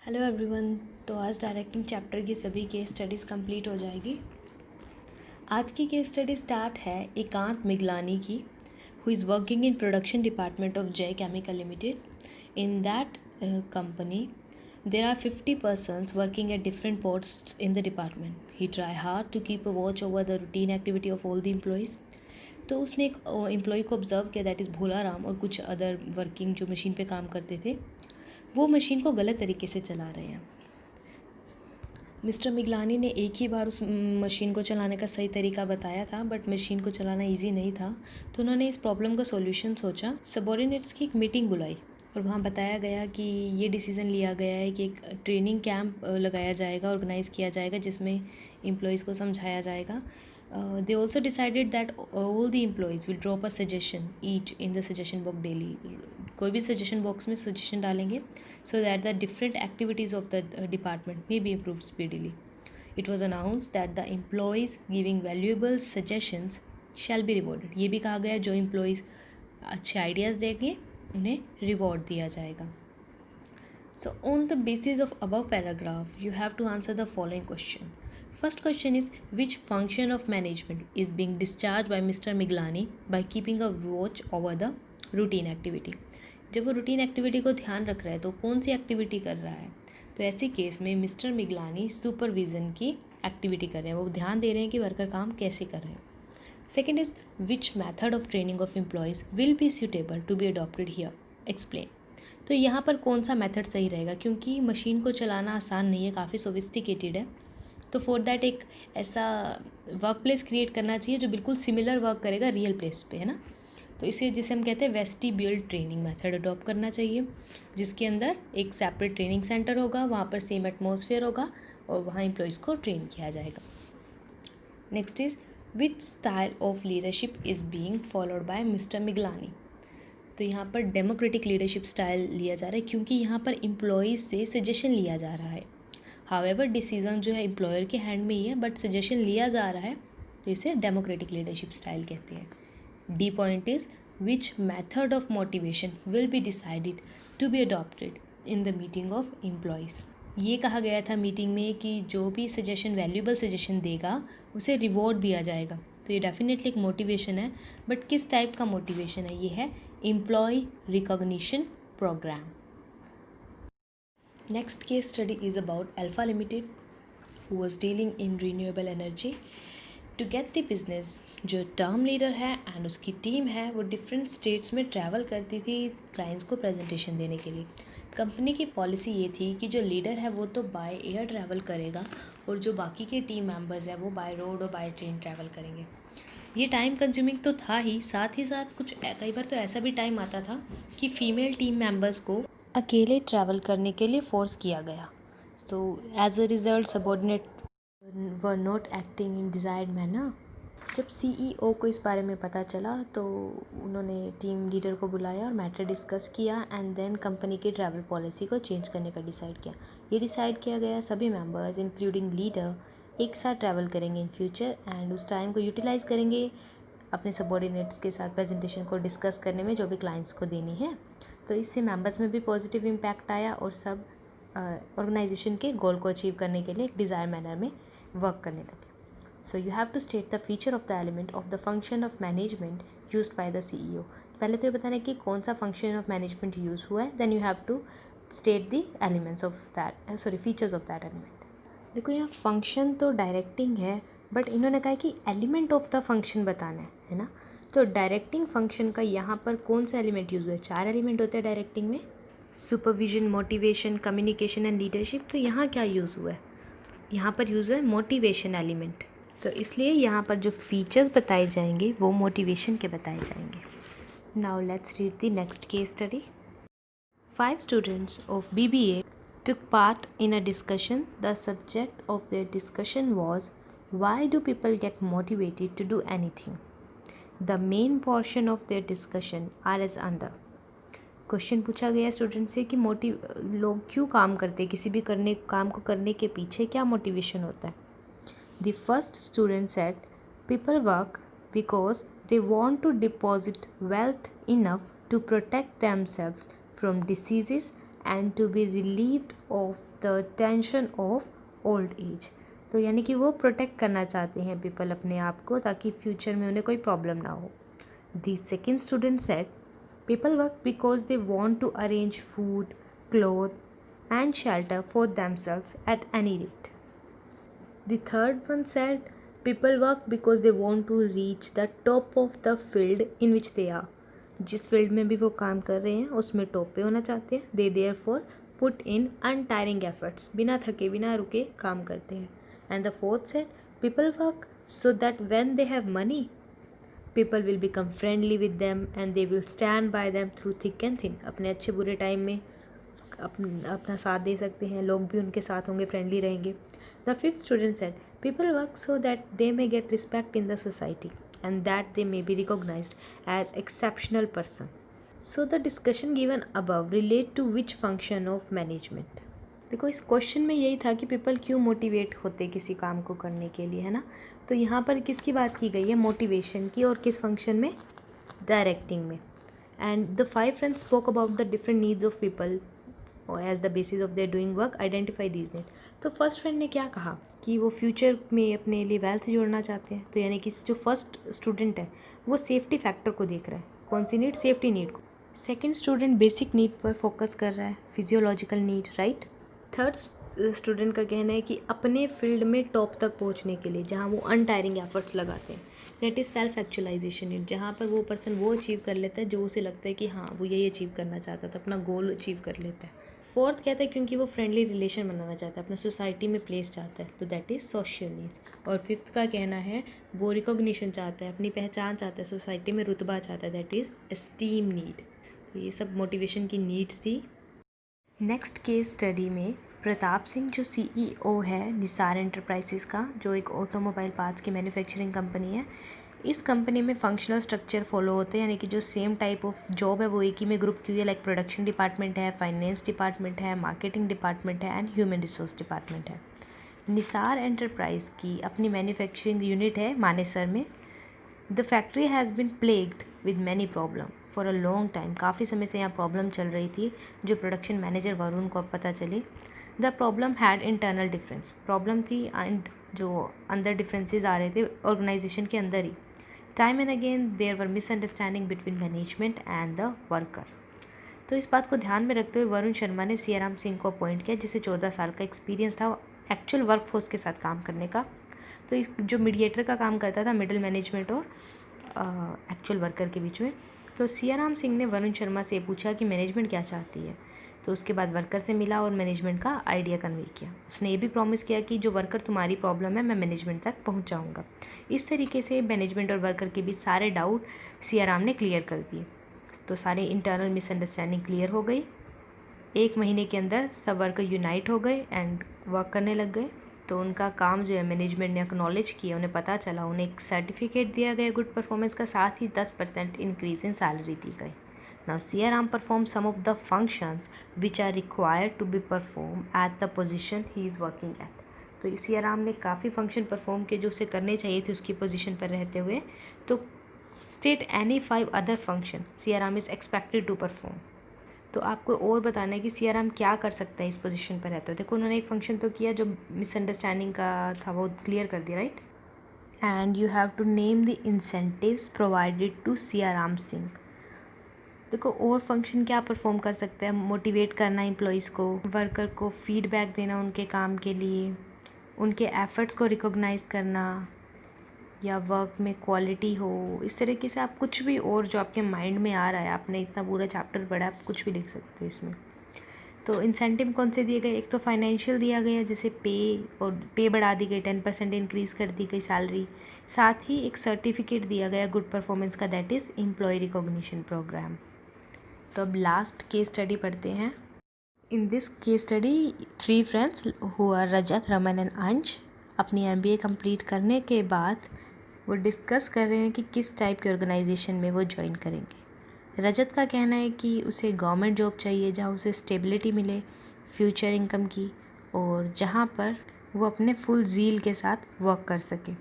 Hello everyone. तो आज directing chapter की सभी केस स्टडीज़ कंप्लीट हो जाएगी। आज की केस स्टडी स्टार्ट है एकांत मिगलानी की, who is working in production department of Jai Chemical Limited. In that company there are 50 persons working at different posts in the department. He try hard to keep a watch over the routine activity of all the employees. तो उसने एक employ को observe किया, that is भोला राम, और कुछ other working जो machine पे काम करते थे वो मशीन को गलत तरीके से चला रहे हैं। मिस्टर मिगलानी ने एक ही बार उस मशीन को चलाने का सही तरीका बताया था, बट मशीन को चलाना इजी नहीं था। तो उन्होंने इस प्रॉब्लम का सॉल्यूशन सोचा, सबॉर्डिनेट्स की एक मीटिंग बुलाई और वहाँ बताया गया कि ये डिसीज़न लिया गया है कि एक ट्रेनिंग कैंप लगाया जाएगा, ऑर्गेनाइज़ किया जाएगा, जिसमें एम्प्लॉयज़ को समझाया जाएगा। They also decided that all the employees will drop a suggestion each in the suggestion box daily. कोई भी suggestion box में suggestion डालेंगे so that the different activities of the department may be improved speedily. It was announced that the employees giving valuable suggestions shall be rewarded. ये भी कहा गया जो employees अच्छे ideas देंगे उन्हें reward दिया जाएगा. So on the basis of above paragraph, you have to answer the following question. First question is, which function of management is being discharged by Mr. Miglani by keeping a watch over the routine activity? जब वो routine activity को ध्यान रख रहा है तो कौन सी activity कर रहा है? तो ऐसे केस में मिस्टर मिगलानी सुपरविज़न की एक्टिविटी कर रहे हैं, वो ध्यान दे रहे हैं कि वर्कर काम कैसे कर रहे हैं. Second is, which method of training of employees will be suitable to be adopted here, explain. तो यहाँ पर कौन सा मेथड सही रहेगा, क्योंकि मशीन को चलाना आसान नहीं है, काफ़ी सोफिस्टिकेटेड है. तो फॉर दैट एक ऐसा वर्क प्लेस क्रिएट करना चाहिए जो बिल्कुल सिमिलर वर्क करेगा रियल प्लेस पे, है ना. तो इसे जिसे हम कहते हैं वेस्टिब्यूल ट्रेनिंग मेथड अडॉप्ट करना चाहिए, जिसके अंदर एक सेपरेट ट्रेनिंग सेंटर होगा, वहाँ पर सेम एटमॉस्फेयर होगा और वहाँ एम्प्लॉयज़ को ट्रेन किया जाएगा. Next is, which style of leadership is being followed by mister Miglani. तो यहाँ पर डेमोक्रेटिक लीडरशिप स्टाइल लिया जा रहा है, क्योंकि यहाँ पर एम्प्लॉयज़ से सजेशन लिया जा रहा है. हावेवर डिसीज़न जो है एम्प्लॉयर के हैंड में ही है, बट सजेशन लिया जा रहा है, तो इसे डेमोक्रेटिक लीडरशिप स्टाइल कहते हैं. D point is, which method of motivation will be decided to be adopted in the meeting of employees. ये कहा गया था मीटिंग में कि जो भी सजेशन वैल्यूएबल सजेशन देगा उसे रिवॉर्ड दिया जाएगा. तो ये डेफिनेटली एक मोटिवेशन है, बट किस टाइप का मोटिवेशन है? ये है employee recognition programme. Next case study is about Alpha Limited, who was dealing in renewable energy. To get the business, जो टर्म लीडर है एंड उसकी टीम है वो डिफरेंट स्टेट्स में ट्रैवल करती थी क्लाइंट्स को प्रेजेंटेशन देने के लिए. कंपनी की पॉलिसी ये थी कि जो लीडर है वो तो बाय एयर ट्रैवल करेगा और जो बाकी के टीम मेंबर्स हैं वो बाय रोड और बाय ट्रेन ट्रैवल करेंगे. ये टाइम कंज्यूमिंग तो था ही, साथ कुछ कई बार तो ऐसा भी टाइम आता था कि फ़ीमेल टीम मेंबर्स को अकेले ट्रैवल करने के लिए फोर्स किया गया. So as a result subordinate were not acting in desired manner. जब सीईओ को इस बारे में पता चला तो उन्होंने टीम लीडर को बुलाया और मैटर डिस्कस किया एंड देन कंपनी की ट्रैवल पॉलिसी को चेंज करने का डिसाइड किया. ये डिसाइड किया गया सभी मेंबर्स इंक्लूडिंग लीडर एक साथ ट्रैवल करेंगे इन फ्यूचर एंड उस टाइम को यूटिलाइज़ करेंगे अपने सबॉर्डिनेट्स के साथ प्रेजेंटेशन को डिस्कस करने में जो भी क्लाइंट्स को देनी है. तो इससे मेंबर्स में भी पॉजिटिव इम्पैक्ट आया और सब ऑर्गेनाइजेशन के गोल को अचीव करने के लिए एक डिज़ायर मैनर में वर्क करने लगे. So you have to state the feature of the element of the function of management used by the CEO. पहले तो ये बताना है कि कौन सा फंक्शन ऑफ मैनेजमेंट यूज़ हुआ है, then you have to state the elements of that features of that element. देखो यहाँ फंक्शन तो डायरेक्टिंग है, बट इन्होंने कहा कि एलिमेंट ऑफ द फंक्शन बताना है ना. तो डायरेक्टिंग फंक्शन का यहाँ पर कौन सा एलिमेंट यूज़ हुआ है? 4 एलिमेंट होते हैं डायरेक्टिंग में, supervision, motivation, communication and leadership. तो यहाँ क्या यूज़ हुआ है? यहाँ पर यूज़ है मोटिवेशन एलिमेंट. तो इसलिए यहाँ पर जो फीचर्स बताए जाएंगे वो मोटिवेशन के बताए जाएंगे. Now let's read the next case study. 5 students of BBA took part in a discussion. The subject of their discussion was, why do people get motivated to do anything? The main portion of their discussion are as under. Question पूछा गया student से कि लोग क्यों काम करते हैं, किसी भी काम को करने के पीछे क्या मोटिवेशन होता है. The first student said, people work because they want to deposit wealth enough to protect themselves from diseases and to be relieved of the tension of old age. तो यानी कि वो प्रोटेक्ट करना चाहते हैं पीपल अपने आप को, ताकि फ्यूचर में उन्हें कोई प्रॉब्लम ना हो। The second student said people work because they want to arrange food, cloth and shelter for themselves at any rate. The third one said people work because they want to reach the top of the field in which they are. जिस field में भी वो काम कर रहे हैं उसमें top पे होना चाहते हैं। दे therefore put in untiring efforts, बिना थके बिना रुके काम करते हैं। And the fourth said people work so that when they have money people will become friendly with them and they will stand by them through thick and thin. अपने अच्छे बुरे टाइम में अपना साथ दे सकते हैं, लोग भी उनके साथ होंगे, फ्रेंडली रहेंगे। The fifth student said people work so that they may get respect in the society and that they may be recognized as exceptional person. So the discussion given above relate to which function of management? देखो इस question में यही था कि people क्यों motivate होते किसी काम को करने के लिए, है ना। तो यहाँ पर किसकी बात की गई है? मोटिवेशन की। और किस फंक्शन में? डायरेक्टिंग में। And the 5 friends spoke about the different needs of people as the basis of their doing work, identify these need. तो फर्स्ट फ्रेंड ने क्या कहा कि वो फ्यूचर में अपने लिए वेल्थ जोड़ना चाहते हैं। तो यानी कि जो फर्स्ट स्टूडेंट है वो सेफ्टी फैक्टर को देख रहा है। कौन सी नीड? सेफ्टी नीड को। सेकेंड स्टूडेंट बेसिक नीड पर फोकस कर रहा है, physiological need, right. Third student का कहना है कि अपने फील्ड में टॉप तक पहुंचने के लिए जहां वो अनटायरिंग एफर्ट्स लगाते हैं, that is self actualisation need, जहां पर वो पर्सन वो अचीव कर लेता है जो उसे लगता है कि हाँ वो यही अचीव करना चाहता था, अपना गोल अचीव कर लेता है। फोर्थ कहता है क्योंकि वो फ्रेंडली रिलेशन बनाना चाहता है, अपना सोसाइटी में प्लेस चाहता है, तो दैट इज़ सोशल नीड्स। और फिफ्थ का कहना है वो रिकॉग्निशन चाहता है, अपनी पहचान चाहता है, सोसाइटी में रुतबा चाहता है, दैट इज़ एस्टीम नीड। तो ये सब मोटिवेशन की नीड्स थी। नेक्स्ट केस स्टडी में प्रताप सिंह जो CEO है निसार एंटरप्राइजेस का, जो एक ऑटोमोबाइल पार्ट्स की मैन्युफैक्चरिंग कंपनी है, इस कंपनी में फंक्शनल स्ट्रक्चर फॉलो होते हैं, यानी कि जो सेम टाइप ऑफ जॉब है वो एक ही में ग्रुप की हुई है। लाइक प्रोडक्शन डिपार्टमेंट है, फाइनेंस डिपार्टमेंट है, मार्केटिंग डिपार्टमेंट है एंड ह्यूमन रिसोर्स डिपार्टमेंट है। निसार एंटरप्राइज की अपनी मैन्युफैक्चरिंग यूनिट है मानेसर में। The factory has been plagued with many problem for a long time. काफ़ी समय से यहाँ प्रॉब्लम चल रही थी, जो प्रोडक्शन मैनेजर वरुण को अब पता चली। The problem had internal difference, problem थी एंड जो अंदर डिफरेंसेस आ रहे थे ऑर्गेनाइजेशन के अंदर ही। Time and again there were misunderstanding between management and the worker. तो इस बात को ध्यान में रखते हुए वरुण शर्मा ने सियाराम सिंह को अपॉइंट किया, जिसे 14 साल का एक्सपीरियंस था एक्चुअल वर्कफोर्स के साथ काम करने का। तो इस जो मीडिएटर का काम करता था मिडिल मैनेजमेंट और एक्चुअल वर्कर के बीच में। तो सियाराम सिंह ने वरुण शर्मा से पूछा कि मैनेजमेंट क्या चाहती है। तो उसके बाद वर्कर से मिला और मैनेजमेंट का आइडिया कन्वे किया। उसने ये भी प्रॉमिस किया कि जो वर्कर तुम्हारी प्रॉब्लम है मैं मैनेजमेंट तक पहुंचाऊंगा। इस तरीके से मैनेजमेंट और वर्कर के बीच सारे डाउट सियाराम ने क्लियर कर दिए। तो सारे इंटरनल मिसअंडरस्टैंडिंग क्लियर हो गई। 1 महीने के अंदर सब वर्कर यूनाइट हो गए एंड वर्क करने लग गए। तो उनका काम जो है मैनेजमेंट ने एक्नॉलेज किया, उन्हें पता चला, उन्हें एक सर्टिफिकेट दिया गया गुड परफॉर्मेंस का, साथ ही 10% इंक्रीज इन सैलरी दी गई। Now Siaram performs some of the functions which are required to be performed at the position he is working at. तो सियाराम ने काफ़ी फंक्शन परफॉर्म किए जो उसे करने चाहिए थे उसकी पोजीशन पर रहते हुए। तो state any 5 other function Siyaram is expected to perform. तो आपको और बताना है कि सियाराम क्या कर सकता है इस पोजीशन पर रहते हुए। देखो उन्होंने एक फंक्शन तो किया जो मिसअंडरस्टैंडिंग का था, वो क्लियर कर दिया, right. And you have to name the incentives provided to Siyaram Singh. देखो और फंक्शन क्या परफॉर्म कर सकते हैं? मोटिवेट करना एम्प्लॉयज़ को, वर्कर को फीडबैक देना उनके काम के लिए, उनके एफर्ट्स को रिकॉग्नाइज करना, या वर्क में क्वालिटी हो। इस तरीके से आप कुछ भी और जो आपके माइंड में आ रहा है, आपने इतना पूरा चैप्टर पढ़ा, आप कुछ भी लिख सकते हो इसमें। तो इंसेंटिव कौन से दिए गए? एक तो फाइनेंशियल दिया गया, जैसे पे बढ़ा दी गई, 10% इंक्रीज़ कर दी गई सैलरी। साथ ही एक सर्टिफिकेट दिया गया गुड परफॉर्मेंस का, that is employee recognition programme. तो अब लास्ट केस स्टडी पढ़ते हैं। In this case study 3 friends who are Rajat, Raman and Ansh अपनी MBA कंप्लीट करने के बाद वो डिस्कस कर रहे हैं कि किस टाइप के ऑर्गेनाइजेशन में वो ज्वाइन करेंगे। रजत का कहना है कि उसे गवर्नमेंट जॉब चाहिए जहाँ उसे स्टेबिलिटी मिले, फ्यूचर इनकम की, और जहाँ पर वो अपने फुल ज़ील के साथ वर्क कर सके।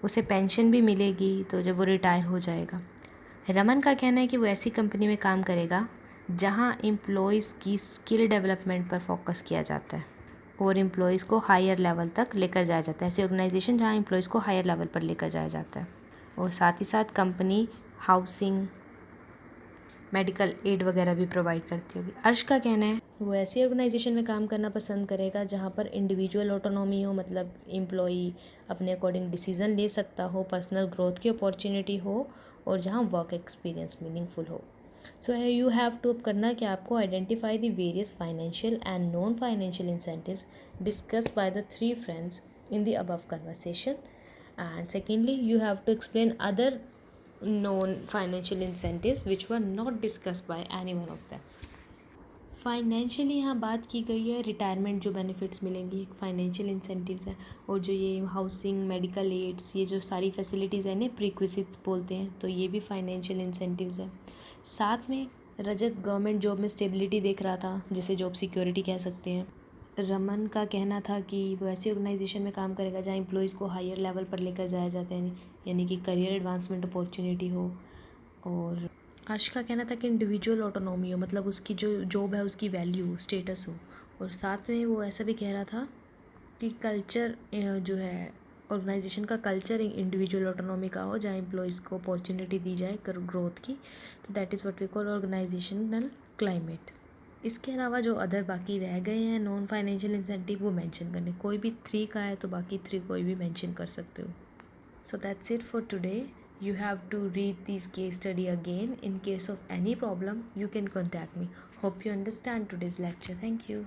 उसे पेंशन भी मिलेगी तो जब वो रिटायर हो जाएगा। रमन का कहना है कि वो ऐसी कंपनी में काम करेगा जहाँ एम्प्लॉयज़ की स्किल डेवलपमेंट पर फोकस किया जाता है और एम्प्लॉयज़ को हायर लेवल तक लेकर जाया जाता है। ऐसी ऑर्गेनाइजेशन जहाँ एम्प्लॉयज़ को हायर लेवल पर लेकर जाया जाता है। और साथ ही साथ कंपनी हाउसिंग, मेडिकल एड वगैरह भी प्रोवाइड करती होगी। अर्श का कहना है वो ऐसी ऑर्गेनाइजेशन में काम करना पसंद करेगा जहाँ पर इंडिविजुअल ऑटोनॉमी हो, मतलब एम्प्लॉई अपने अकॉर्डिंग डिसीज़न ले सकता हो, पर्सनल ग्रोथ की अपॉर्चुनिटी हो और जहाँ वर्क एक्सपीरियंस मीनिंगफुल हो। सो यू हैव टू अब करना कि आपको identify the various financial and non financial incentives discuss by the 3 friends in the above conversation, and secondly you have to explain other known financial incentives which were not discussed by any one of them. Financially यहाँ बात की गई है retirement जो benefits मिलेंगी, financial incentives हैं, और जो ये हाउसिंग, मेडिकल एड्स, ये जो सारी फैसिलिटीज़ हैं इन्हें प्रीक्विजिट्स बोलते हैं, तो ये भी फाइनेंशियल इंसेंटिव्स हैं। साथ में रजत गवर्नमेंट जॉब में स्टेबिलिटी देख रहा था, जिसे जॉब सिक्योरिटी कह सकते हैं। रमन का कहना था कि वो ऐसी ऑर्गेनाइजेशन में काम करेगा जहाँ एम्प्लॉयज़ को हायर लेवल पर लेकर जाया जाता है, यानी कि करियर एडवांसमेंट अपॉर्चुनिटी हो। और अर्श का कहना था कि इंडिविजुअल ऑटोनॉमी हो, मतलब उसकी जो जॉब है उसकी वैल्यू, स्टेटस हो। और साथ में वो ऐसा भी कह रहा था कि कल्चर जो है ऑर्गेनाइजेशन का कल्चर इंडिविजुअल ऑटोनॉमी का हो, जहाँ एम्प्लॉयज़ को अपॉर्चुनिटी दी जाए ग्रोथ की, तो that is what we call organisational climate. इसके अलावा जो अदर बाकी रह गए हैं नॉन फाइनेंशियल इंसेंटिव, वो मेंशन करने, कोई भी 3 का है तो बाकी 3 कोई भी मेंशन कर सकते हो। So that's it for today. You have to read this case study again. In case of any problem, you can contact me. Hope you understand today's lecture. Thank you.